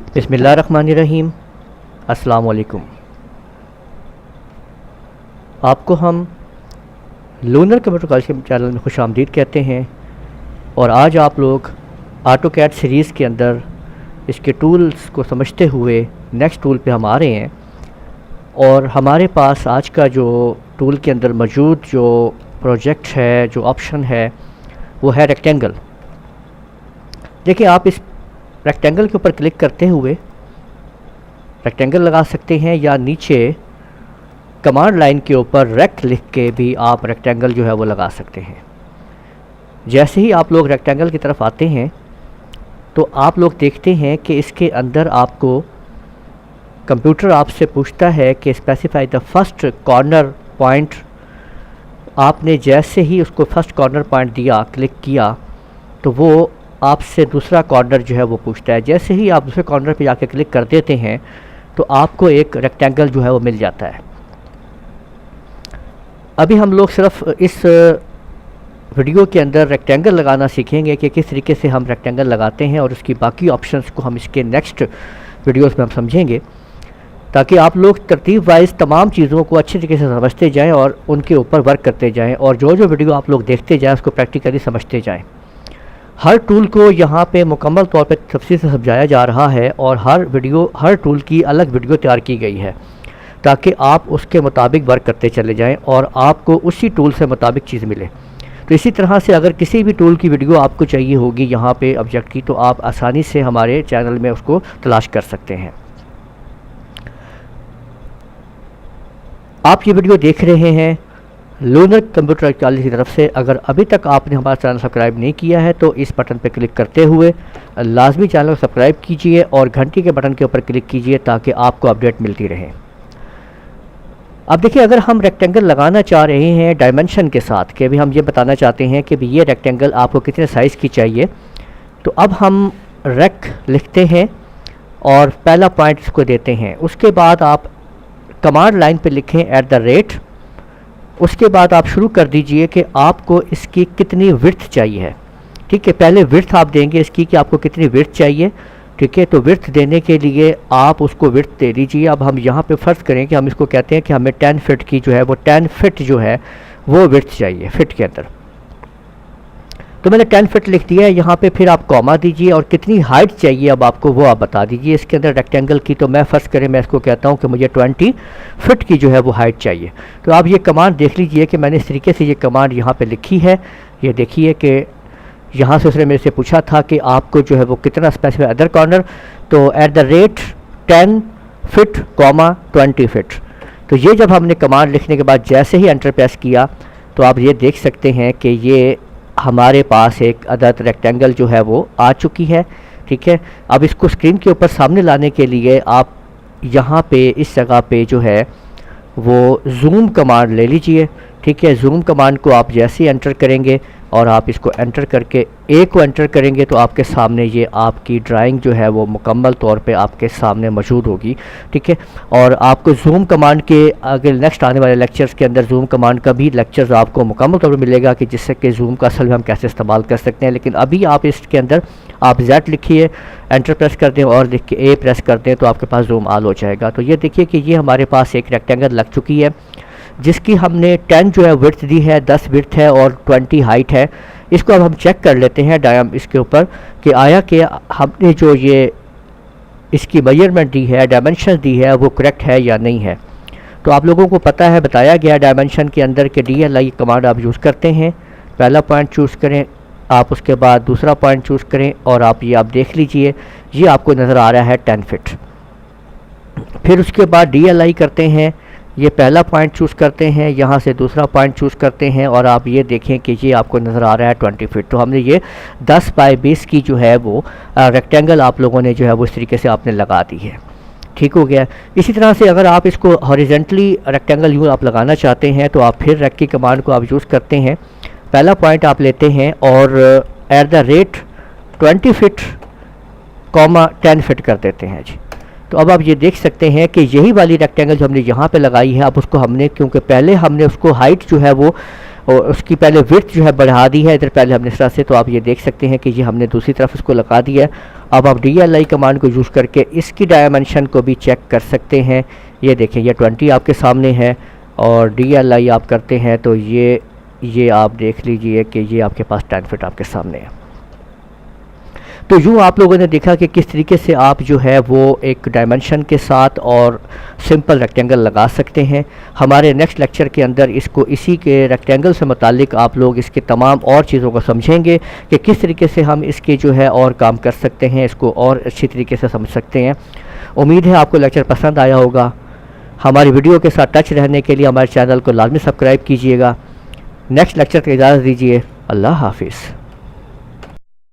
बिस्मिल्लाहिर्रहमानिर्रहीम। अस्सलाम वालेकुम। आपको हम लूनर कंप्यूटर कॉलेज के चैनल में खुश आमदीद कहते हैं। और आज आप लोग ऑटोकैड सीरीज़ के अंदर इसके टूल्स को समझते हुए नेक्स्ट टूल पे हम आ रहे हैं। और हमारे पास आज का जो टूल के अंदर मौजूद जो प्रोजेक्ट है, जो ऑप्शन है, वो है रेक्टेंगल। देखिए, आप इस रेक्टेंगल के ऊपर क्लिक करते हुए रेक्टेंगल लगा सकते हैं, या नीचे कमांड लाइन के ऊपर रेक्ट लिख के भी आप रेक्टेंगल जो है वो लगा सकते हैं। जैसे ही आप लोग रेक्टेंगल की तरफ आते हैं तो आप लोग देखते हैं कि इसके अंदर आपको कंप्यूटर आपसे पूछता है कि specify the first corner point. आपने जैसे ही उसको फर्स्ट कॉर्नर पॉइंट दिया, क्लिक किया, तो वो आपसे दूसरा कॉर्नर जो है वो पूछता है। जैसे ही आप दूसरे कॉर्नर पे जाके क्लिक कर देते हैं तो आपको एक रेक्टेंगल जो है वो मिल जाता है। अभी हम लोग सिर्फ इस वीडियो के अंदर रेक्टेंगल लगाना सीखेंगे कि किस तरीके से हम रेक्टेंगल लगाते हैं, और उसकी बाकी ऑप्शंस को हम इसके नेक्स्ट वीडियोस में हम समझेंगे, ताकि आप लोग तरतीब वाइज तमाम चीज़ों को अच्छी तरीके से समझते जाएं और उनके ऊपर वर्क करते जाएं, और जो जो वीडियो आप लोग देखते जाएं उसको प्रैक्टिकली समझते जाएं। हर टूल को यहाँ पे मुकम्मल तौर पे तफसील से समझाया जा रहा है, और हर टूल की अलग वीडियो तैयार की गई है ताकि आप उसके मुताबिक वर्क करते चले जाएं और आपको उसी टूल से मुताबिक चीज़ मिले। तो इसी तरह से अगर किसी भी टूल की वीडियो आपको चाहिए होगी यहाँ पे ऑब्जेक्ट की, तो आप आसानी से हमारे चैनल में उसको तलाश कर सकते हैं। आप ये वीडियो देख रहे हैं लूनर कंप्यूटर कॉलेज की तरफ से। अगर अभी तक आपने हमारा चैनल सब्सक्राइब नहीं किया है तो इस बटन पर क्लिक करते हुए लाजमी चैनल को सब्सक्राइब कीजिए और घंटी के बटन के ऊपर क्लिक कीजिए ताकि आपको अपडेट मिलती रहे। अब देखिए, अगर हम रेक्टेंगल लगाना चाह रहे हैं डायमेंशन के साथ, कि अभी हम ये बताना चाहते हैं कि भी ये रेक्टेंगल आपको कितने साइज़ की चाहिए, तो अब हम रेक लिखते हैं और पहला पॉइंट इसको देते हैं। उसके बाद आप कमांड लाइन पे लिखें @। उसके बाद आप शुरू कर दीजिए कि आपको इसकी कितनी विड्थ चाहिए है। ठीक है, पहले विड्थ आप देंगे इसकी कि आपको कितनी विड्थ चाहिए। ठीक है, तो विड्थ देने के लिए आप उसको विड्थ दे दीजिए। अब हम यहाँ पे फ़र्ज़ करें कि हम इसको कहते हैं कि हमें 10 फीट की जो है वो 10 फीट जो है वो विड्थ चाहिए फिट के अंदर। तो मैंने 10 फीट लिख दिया है यहाँ पे। फिर आप कॉमा दीजिए और कितनी हाइट चाहिए अब आपको वो आप बता दीजिए इसके अंदर रेक्टेंगल की। तो मैं फ़र्ज़ करें, मैं इसको कहता हूँ कि मुझे 20 फीट की जो है वो हाइट चाहिए। तो आप ये कमांड देख लीजिए कि मैंने इस तरीके से ये कमांड यहाँ पे लिखी है। ये देखिए कि यहाँ से उसने मेरे से पूछा था कि आपको जो है वो कितना स्पेसिफाई अदर कॉर्नर, तो @10 फीट, 20 फीट। तो ये जब हमने कमांड लिखने के बाद जैसे ही एंटर प्रेस किया तो आप ये देख सकते हैं कि ये हमारे पास एक अदद रेक्टेंगल जो है वो आ चुकी है। ठीक है, अब इसको स्क्रीन के ऊपर सामने लाने के लिए आप यहाँ पे इस जगह पे जो है वो जूम कमांड ले लीजिए। ठीक है, जूम कमांड को आप जैसे ही एंटर करेंगे और आप इसको एंटर करके ए को एंटर करेंगे तो आपके सामने ये आपकी ड्राइंग जो है वो मुकम्मल तौर पे आपके सामने मौजूद होगी। ठीक है, और आपको जूम कमांड के आगे नेक्स्ट आने वाले लेक्चर्स के अंदर जूम कमांड का भी लेक्चर्स आपको मुकम्मल तौर पे मिलेगा कि जिससे कि जूम का असल में हम कैसे इस्तेमाल कर सकते हैं। लेकिन अभी आप इसके अंदर आप Z लिखिए, एंटर प्रेस कर दें और लिख के ए प्रेस कर दें तो आपके पास जूम ऑल हो जाएगा। तो ये देखिए कि ये हमारे पास एक रेक्टेंगल लग चुकी है जिसकी हमने 10 जो है विड्थ दी है, 10 विड्थ है और 20 हाइट है। इसको अब हम चेक कर लेते हैं इसके ऊपर कि आया कि हमने जो ये इसकी मेजरमेंट दी है, डायमेंशन दी है, वो करेक्ट है या नहीं है। तो आप लोगों को पता है, बताया गया डायमेंशन के अंदर के DLI कमांड आप यूज़ करते हैं। पहला पॉइंट चूज़ करें आप, उसके बाद दूसरा पॉइंट चूज़ करें और आप देख लीजिए ये आपको नज़र आ रहा है 10 फिट। फिर उसके बाद DLI करते हैं, ये पहला पॉइंट चूज़ करते हैं, यहाँ से दूसरा पॉइंट चूज़ करते हैं और आप ये देखें कि ये आपको नज़र आ रहा है 20 फीट। तो हमने ये 10 बाई 20 की जो है वो रेक्टेंगल आप लोगों ने जो है वो इस तरीके से आपने लगा दी है। ठीक हो गया। इसी तरह से अगर आप इसको हॉरिजेंटली रेक्टेंगल यूँ आप लगाना चाहते हैं तो आप फिर रेक की कमांड को आप यूज़ करते हैं। पहला पॉइंट आप लेते हैं और @20 फीट, 10 फीट कर देते हैं जी। तो अब आप ये देख सकते हैं कि यही वाली रेक्टेंगल जो हमने यहाँ पे लगाई है, अब उसको हमने, क्योंकि पहले हमने उसको हाइट जो है वो और उसकी पहले विड्थ जो है बढ़ा दी है इधर पहले हमने इस तरह से, तो आप ये देख सकते हैं कि ये हमने दूसरी तरफ इसको लगा दिया है। अब आप DLI कमांड को यूज़ करके इसकी डायमेंशन को भी चेक कर सकते हैं। ये देखें ये 20 आपके सामने है और DLI आप करते हैं तो ये आप देख लीजिए कि ये आपके पास 10 फीट आपके सामने है। तो यूँ आप लोगों ने देखा कि किस तरीके से आप जो है वो एक डायमेंशन के साथ और सिंपल रेक्टेंगल लगा सकते हैं। हमारे नेक्स्ट लेक्चर के अंदर इसको इसी के रेक्टेंगल से मुतालिक आप लोग इसके तमाम और चीज़ों को समझेंगे कि किस तरीके से हम इसके जो है और काम कर सकते हैं, इसको और अच्छी तरीके से समझ सकते हैं। उम्मीद है आपको लेक्चर पसंद आया होगा। हमारी वीडियो के साथ टच रहने के लिए हमारे चैनल को लाजमी सब्सक्राइब कीजिएगा। नेक्स्ट लेक्चर की इजाज़त दीजिए। अल्लाह हाफिज़।